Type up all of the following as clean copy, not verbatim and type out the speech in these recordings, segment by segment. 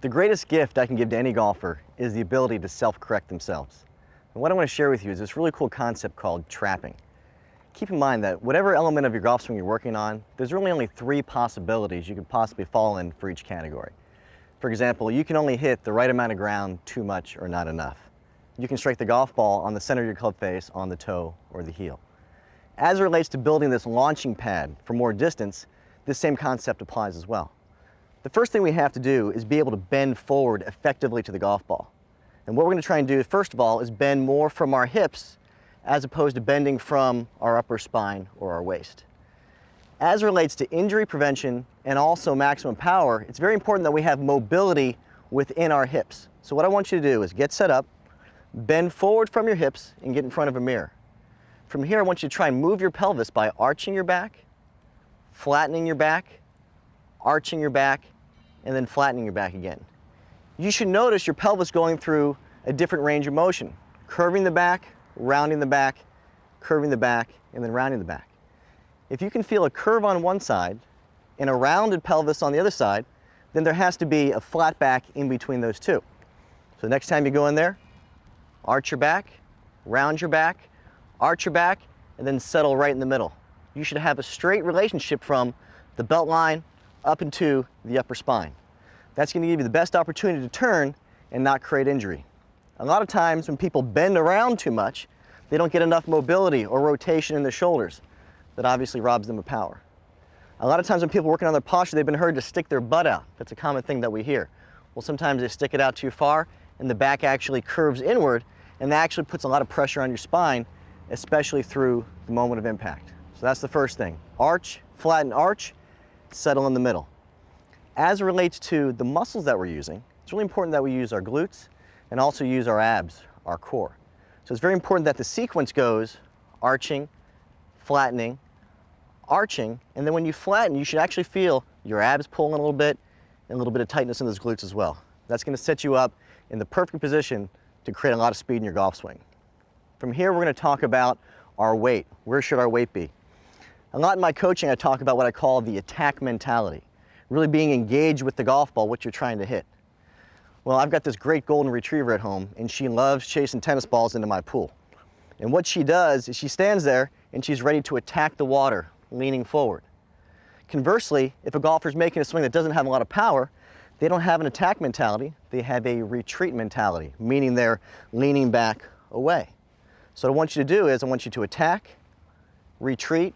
The greatest gift I can give to any golfer is the ability to self-correct themselves. And what I want to share with you is this really cool concept called trapping. Keep in mind that whatever element of your golf swing you're working on, there's really only 3 possibilities you could possibly fall in for each category. For example, you can only hit the right amount of ground too much or not enough. You can strike the golf ball on the center of your club face, on the toe, or the heel. As it relates to building this launching pad for more distance, this same concept applies as well. The first thing we have to do is be able to bend forward effectively to the golf ball. And what we're going to try and do, first of all, is bend more from our hips as opposed to bending from our upper spine or our waist. As it relates to injury prevention and also maximum power, it's very important that we have mobility within our hips. So what I want you to do is get set up, bend forward from your hips, and get in front of a mirror. From here, I want you to try and move your pelvis by arching your back, flattening your back, arching your back, and then flattening your back again. You should notice your pelvis going through a different range of motion, curving the back, rounding the back, curving the back, and then rounding the back. If you can feel a curve on one side and a rounded pelvis on the other side, then there has to be a flat back in between those two. So next time you go in there, arch your back, round your back, arch your back, and then settle right in the middle. You should have a straight relationship from the belt line up into the upper spine. That's going to give you the best opportunity to turn and not create injury. A lot of times when people bend around too much, they don't get enough mobility or rotation in their shoulders. That obviously robs them of power. A lot of times when people are working on their posture, they've been heard to stick their butt out. That's a common thing that we hear. Well, sometimes they stick it out too far and the back actually curves inward, and that actually puts a lot of pressure on your spine, especially through the moment of impact. So that's the first thing. Arch, flatten, arch, settle in the middle. As it relates to the muscles that we're using, it's really important that we use our glutes and also use our abs, our core. So it's very important that the sequence goes arching, flattening, arching, and then when you flatten, you should actually feel your abs pulling a little bit and a little bit of tightness in those glutes as well. That's going to set you up in the perfect position to create a lot of speed in your golf swing. From here, we're going to talk about our weight. Where should our weight be? A lot in my coaching, I talk about what I call the attack mentality, really being engaged with the golf ball, what you're trying to hit. Well, I've got this great golden retriever at home, and she loves chasing tennis balls into my pool. And what she does is she stands there and she's ready to attack the water, leaning forward. Conversely, if a golfer's making a swing that doesn't have a lot of power, they don't have an attack mentality, they have a retreat mentality, meaning they're leaning back away. So what I want you to do is I want you to attack, retreat,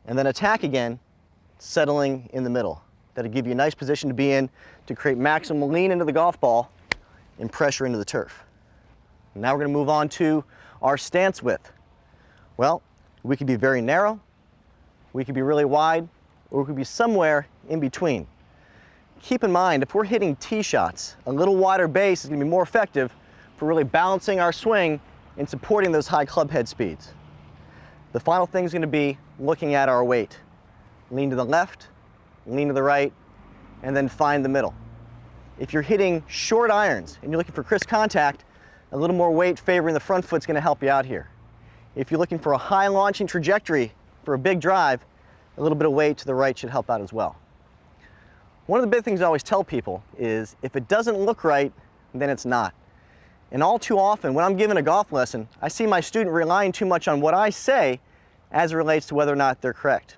and then attack again, settling in the middle. That'll give you a nice position to be in to create maximum lean into the golf ball and pressure into the turf. Now we're going to move on to our stance width. Well, we could be very narrow, we could be really wide, or we could be somewhere in between. Keep in mind, if we're hitting tee shots, a little wider base is going to be more effective for really balancing our swing and supporting those high club head speeds. The final thing is going to be looking at our weight. Lean to the left, lean to the right, and then find the middle. If you're hitting short irons and you're looking for crisp contact, a little more weight favoring the front foot is going to help you out here. If you're looking for a high launching trajectory for a big drive, a little bit of weight to the right should help out as well. One of the big things I always tell people is if it doesn't look right, then it's not. And all too often, when I'm giving a golf lesson, I see my student relying too much on what I say as it relates to whether or not they're correct.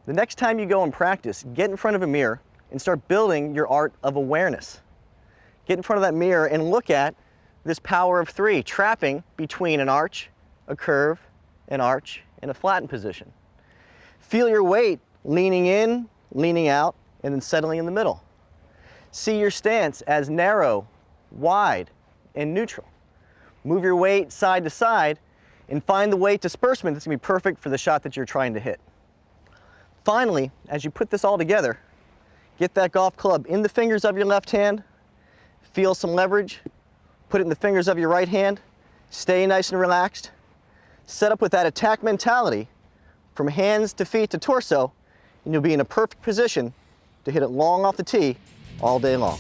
The next time you go and practice, get in front of a mirror and start building your art of awareness. Get in front of that mirror and look at this power of 3, trapping between an arch, a curve, an arch, and a flattened position. Feel your weight leaning in, leaning out, and then settling in the middle. See your stance as narrow, wide, and neutral. Move your weight side to side and find the weight disbursement that's going to be perfect for the shot that you're trying to hit. Finally, as you put this all together, get that golf club in the fingers of your left hand, feel some leverage, put it in the fingers of your right hand, stay nice and relaxed, set up with that attack mentality from hands to feet to torso, and you'll be in a perfect position to hit it long off the tee all day long.